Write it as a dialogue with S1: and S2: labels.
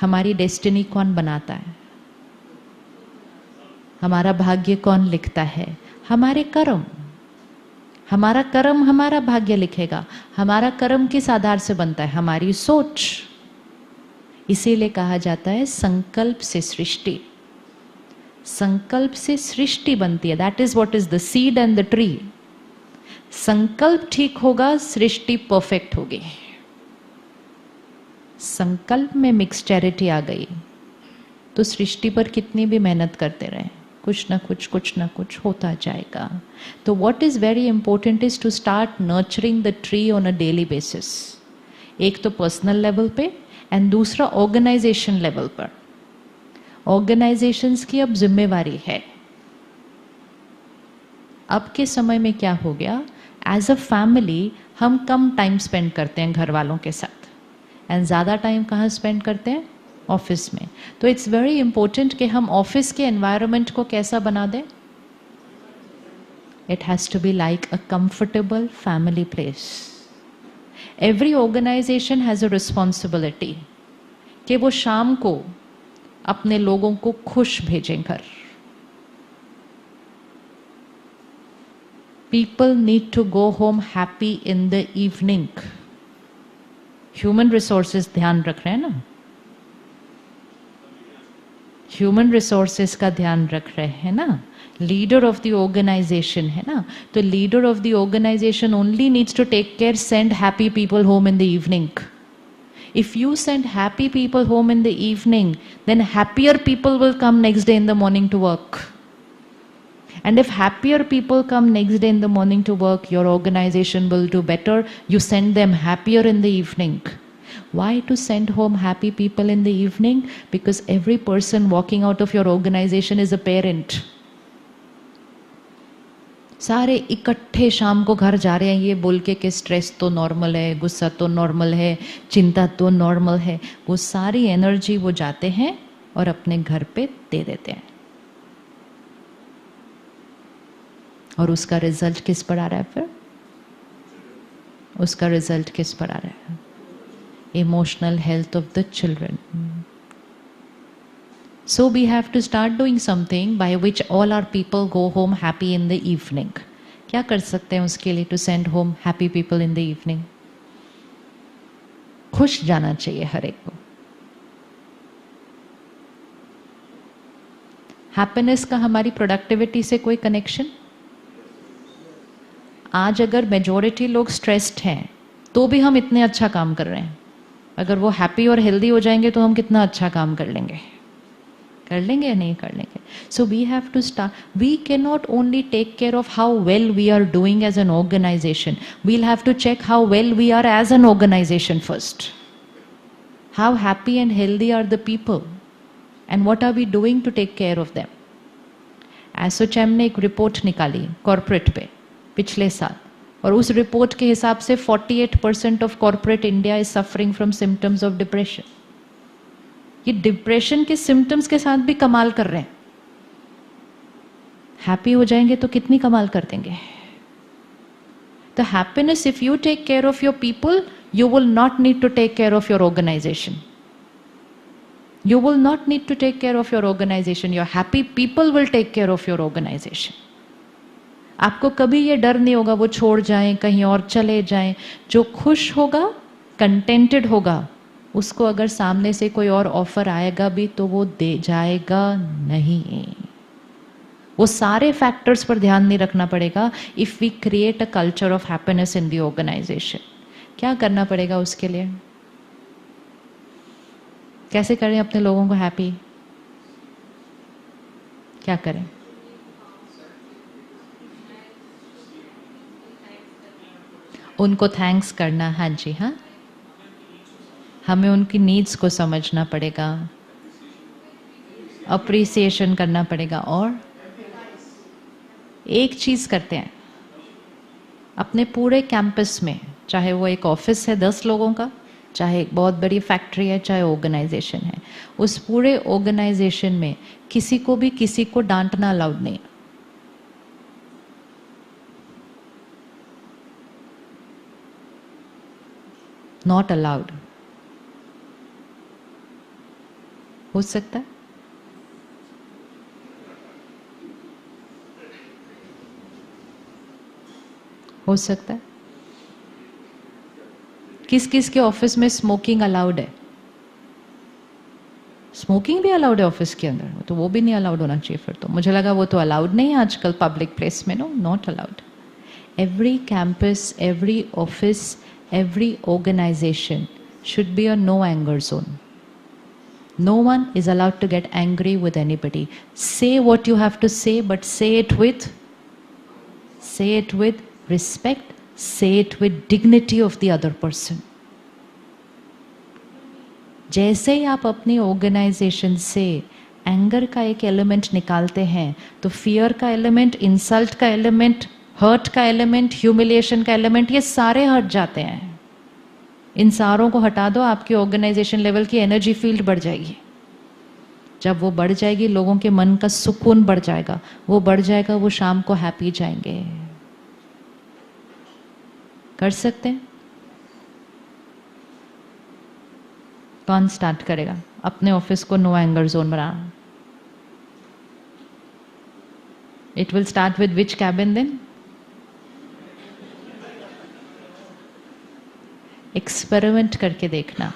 S1: हमारी डेस्टिनी कौन बनाता है? हमारा भाग्य कौन लिखता है? हमारे कर्म। हमारा कर्म हमारा भाग्य लिखेगा। हमारा कर्म किस आधार से बनता है? हमारी सोच। इसीलिए कहा जाता है संकल्प से सृष्टि। संकल्प से सृष्टि बनती है। That is what is the seed and the tree. संकल्प ठीक होगा, सृष्टि परफेक्ट होगी। संकल्प में मिक्सचैरिटी आ गई तो सृष्टि पर कितनी भी मेहनत करते रहे, कुछ ना कुछ होता जाएगा। तो what is very important is to start nurturing the tree on a daily basis. एक तो पर्सनल लेवल पे एंड दूसरा ऑर्गेनाइजेशन लेवल पर। ऑर्गेनाइजेशंस की अब जिम्मेवारी है। अब के समय में क्या हो गया, एज अ फैमिली हम कम टाइम स्पेंड करते हैं घर वालों के साथ एंड ज़्यादा टाइम कहाँ स्पेंड करते हैं? ऑफिस में। तो इट्स वेरी इंपॉर्टेंट कि हम ऑफिस के एनवायरनमेंट को कैसा बना दें? It has to be like a comfortable family place. Every organisation has a responsibility कि वो शाम को अपने लोगों को खुश भेजें घर। People need to go home happy in the evening. Human resources ध्यान रख रहे हैं ना, ह्यूमन रिसोर्सेज का ध्यान रख रहे हैं ना, लीडर ऑफ द ऑर्गेनाइजेशन है ना। तो leader of the organisation only needs to take care, send happy people home in the evening. If you send happy people home in the evening, then happier people will come next day in the morning to work. And if happier people come next day in the morning to work, your organization will do better. You send them happier in the evening. Why to send home happy people in the evening? Because every person walking out of your organization is a parent. सारे इकट्ठे शाम को घर जा रहे हैं ये बोल के कि स्ट्रेस तो नॉर्मल है, गुस्सा तो नॉर्मल है, चिंता तो नॉर्मल है। वो सारी एनर्जी वो जाते हैं और अपने घर पे दे देते हैं। और उसका रिजल्ट किस पर आ रहा है फिर? उसका रिजल्ट किस पर आ रहा है? Emotional health of the children. So we have to start doing something by which all our people go home happy in the evening. क्या कर सकते हैं उसके लिए to send home happy people in the evening? खुश जाना चाहिए हर एक को. हैप्पीनेस का हमारी प्रोडक्टिविटी से कोई कनेक्शन? आज अगर मेजॉरिटी लोग स्ट्रेस्ड हैं तो भी हम इतने अच्छा काम कर रहे हैं. अगर वो हैप्पी और हेल्दी हो जाएंगे तो हम कितना अच्छा काम कर लेंगे. कर लेंगे या नहीं कर लेंगे? So we have to start. We can not only take care of how well we are doing as an organisation. We'll have to check how well we are as an organisation first. How happy and healthy are the people and what are we doing to take care of them. ASSOCHAM ने एक report निकाली corporate पे पिछले साल, और उस report के हिसाब से 48% of corporate India is suffering from symptoms of depression. ये डिप्रेशन के सिम्टम्स के साथ भी कमाल कर रहे हैं. हैप्पी हो जाएंगे तो कितनी कमाल कर देंगे. तो happiness, if you take care of your people, you will not need to take care of your organization. You will not need to take care of your organization. Your happy people will take care of your organization. आपको कभी ये डर नहीं होगा वो छोड़ जाएं, कहीं और चले जाएं. जो खुश होगा, कंटेंटेड होगा, उसको अगर सामने से कोई और ऑफर आएगा भी तो वो दे जाएगा नहीं. वो सारे फैक्टर्स पर ध्यान नहीं रखना पड़ेगा. If we create a culture of happiness in the organisation, क्या करना पड़ेगा उसके लिए? कैसे करें अपने लोगों को हैप्पी? क्या करें? उनको थैंक्स करना. हाँ जी, हाँ, हमें उनकी नीड्स को समझना पड़ेगा, अप्रिसिएशन करना पड़ेगा. और एक चीज करते हैं अपने पूरे कैंपस में, चाहे वो एक ऑफिस है 10 लोगों का, चाहे एक बहुत बड़ी फैक्ट्री है, चाहे ऑर्गेनाइजेशन है, उस पूरे ऑर्गेनाइजेशन में किसी को भी किसी को डांटना अलाउड नहीं. Not allowed. हो सकता है? हो सकता है? किस किस के ऑफिस में स्मोकिंग अलाउड है? स्मोकिंग भी अलाउड है ऑफिस के अंदर, तो वो भी नहीं अलाउड होना चाहिए फिर तो। मुझे लगा वो तो अलाउड नहीं है आजकल पब्लिक प्लेस में। No, not allowed. Every campus, every office, every organisation should be a no anger zone. No one is allowed to get angry with anybody. Say what you have to say, but say it with respect, say it with dignity of the other person. जैसे ही आप अपनी organisation से anger का एक element निकालते हैं तो fear का एलिमेंट, इंसल्ट का एलिमेंट, हर्ट का एलिमेंट, ह्यूमिलिएशन का एलिमेंट, ये सारे हट जाते हैं। इन सारों को हटा दो, आपकी ऑर्गेनाइजेशन लेवल की एनर्जी फील्ड बढ़ जाएगी। जब वो बढ़ जाएगी, लोगों के मन का सुकून बढ़ जाएगा, वो बढ़ जाएगा, वो शाम को हैप्पी जाएंगे। कर सकते हैं? कौन स्टार्ट करेगा अपने ऑफिस को नो एंगर जोन बनाना? It will start with which cabin then? Experiment करके देखना।